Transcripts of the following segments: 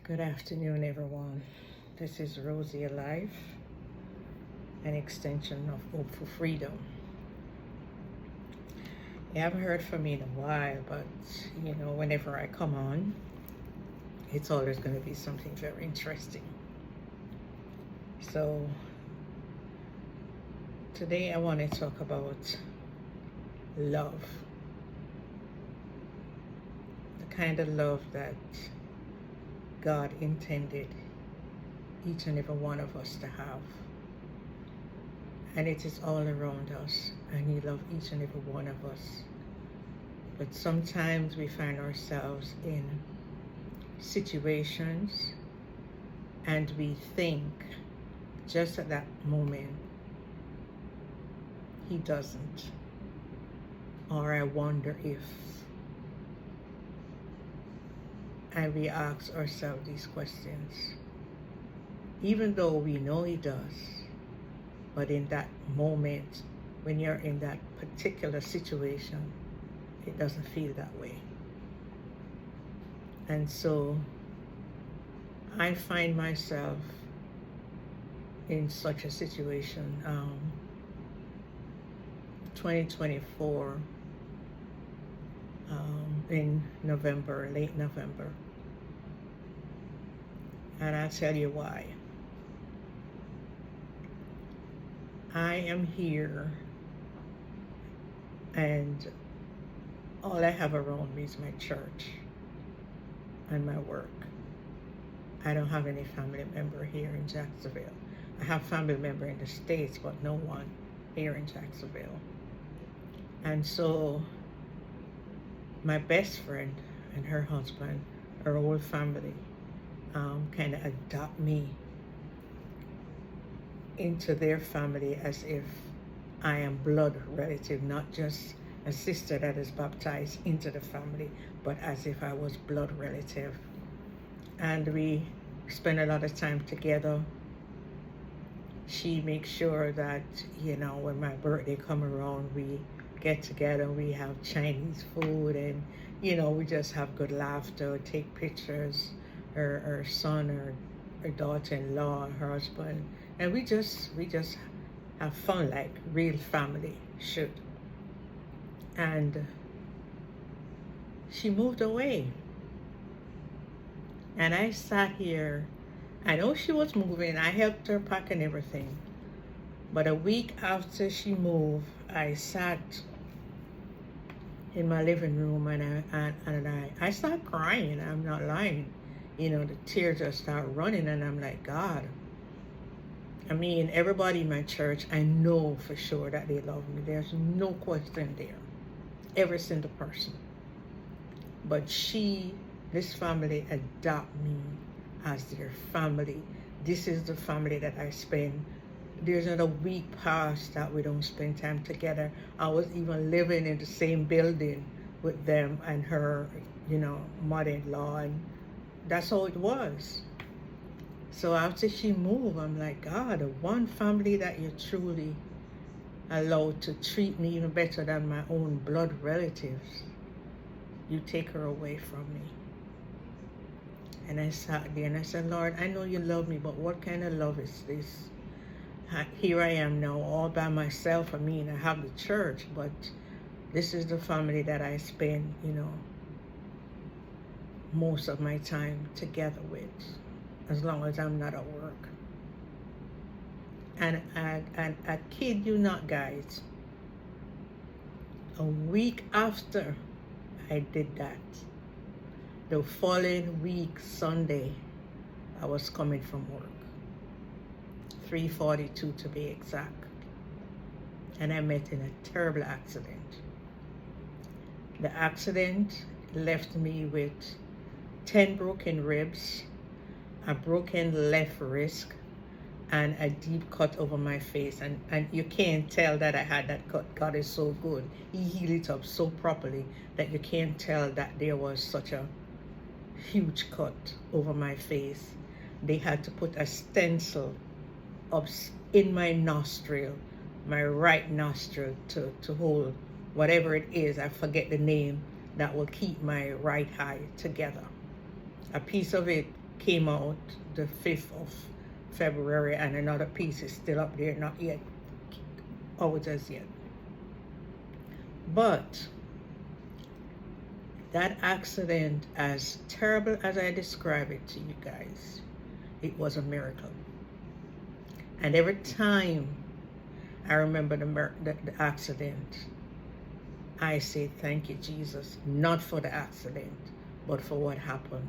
Good afternoon, everyone. This is Rosie Alive, an extension of Hope for Freedom. You haven't heard from me in a while, but whenever I come on, it's always going to be something very interesting. So, today I want to talk about love. The kind of love that God intended each and every one of us to have. And it is all around us, and He loves each and every one of us. But sometimes we find ourselves in situations and we think just at that moment, He doesn't. Or I wonder if. And we ask ourselves these questions, even though we know He does. But in that moment, when you're in that particular situation, it doesn't feel that way. And so I find myself in such a situation. 2024, in November, late November. And I'll tell you why. I am here, and all I have around me is my church and my work. I don't have any family member here in Jacksonville. I have family member in the States, but no one here in Jacksonville. And so my best friend and her husband, her whole family, kind of adopt me into their family as if I am blood relative, not just a sister that is baptized into the family, but as if I was blood relative. And we spend a lot of time together. She makes sure that, when my birthday come around, we get together, we have Chinese food, and, we just have good laughter, take pictures, her son, her daughter-in-law, her husband, and we just have fun like real family should. And she moved away, and I sat here. I know she was moving. I helped her pack and everything, but a week after she moved, I sat in my living room and I started crying. I'm not lying. The tears just start running, and I'm like, God. I mean, everybody in my church, I know for sure that they love me. There's no question there. Every single person. But this family adopt me as their family. This is the family that I spend. There's not a week past that we don't spend time together. I was even living in the same building with them and her, mother-in-law, and that's how it was. So after she moved, I'm like, God, the one family that you truly allowed to treat me even better than my own blood relatives, you take her away from me. And I sat there and I said, Lord, I know you love me, but what kind of love is this? Here I am now all by myself. I mean, I have the church, but this is the family that I spend, most of my time together with, as long as I'm not at work. And I kid you not, guys, a week after I did that, the following week, Sunday, I was coming from work, 3:42 to be exact, and I met in a terrible accident. The accident left me with 10 broken ribs, a broken left wrist, and a deep cut over my face. And you can't tell that I had that cut. God is so good. He healed it up so properly that you can't tell that there was such a huge cut over my face. They had to put a stencil up in my nostril, my right nostril, to hold whatever it is, I forget the name, that will keep my right eye together. A piece of it came out the 5th of February, and another piece is still up there, not yet out as yet. But that accident, as terrible as I describe it to you guys, it was a miracle. And every time I remember the accident, I say, thank you, Jesus, not for the accident, but for what happened.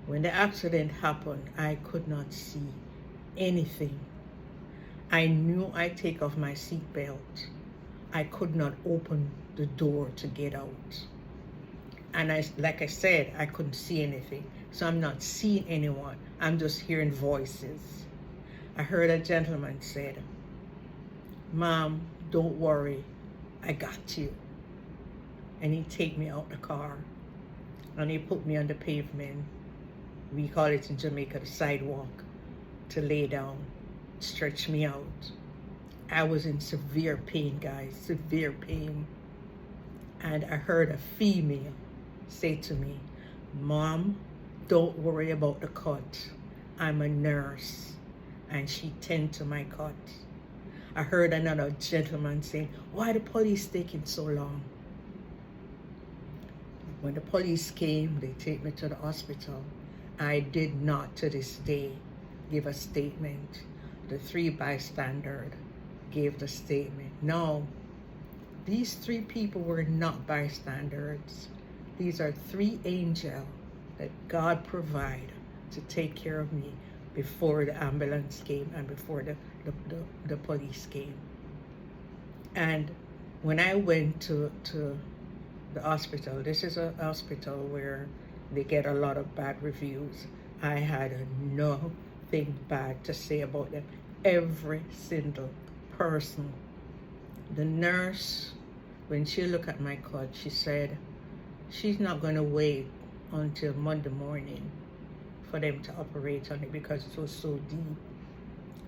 When the accident happened, I could not see anything. I knew I'd take off my seatbelt. I could not open the door to get out. And like I said, I couldn't see anything. So I'm not seeing anyone. I'm just hearing voices. I heard a gentleman said, Mom, don't worry, I got you. And he take me out the car and he put me on the pavement. We call it in Jamaica the sidewalk, to lay down, stretch me out. I was in severe pain, guys, severe pain. And I heard a female say to me, Mom, don't worry about the cut. I'm a nurse. And she tend to my cut. I heard another gentleman saying, why the police taking so long? When the police came, they take me to the hospital. I did not, to this day, give a statement. The 3 bystanders gave the statement. No, these 3 people were not bystanders. These are 3 angels that God provided to take care of me before the ambulance came and before the police came. And when I went to the hospital, this is a hospital where they get a lot of bad reviews. I had nothing bad to say about them. Every single person. The nurse, when she looked at my cut, she said, she's not going to wait until Monday morning for them to operate on it because it was so deep.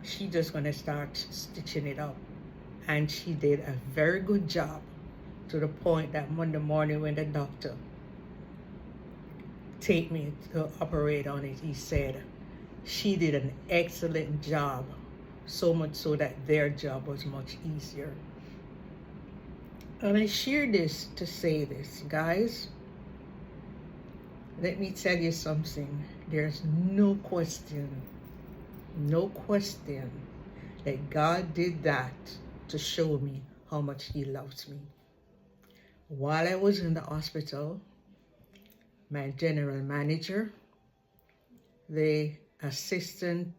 She's just going to start stitching it up. And she did a very good job, to the point that Monday morning when the doctor take me to operate on it, he said she did an excellent job, so much so that their job was much easier. And I share this to say this, guys. Let me tell you something. There's no question that God did that to show me how much he loves me. While I was in the hospital, my general manager, the assistant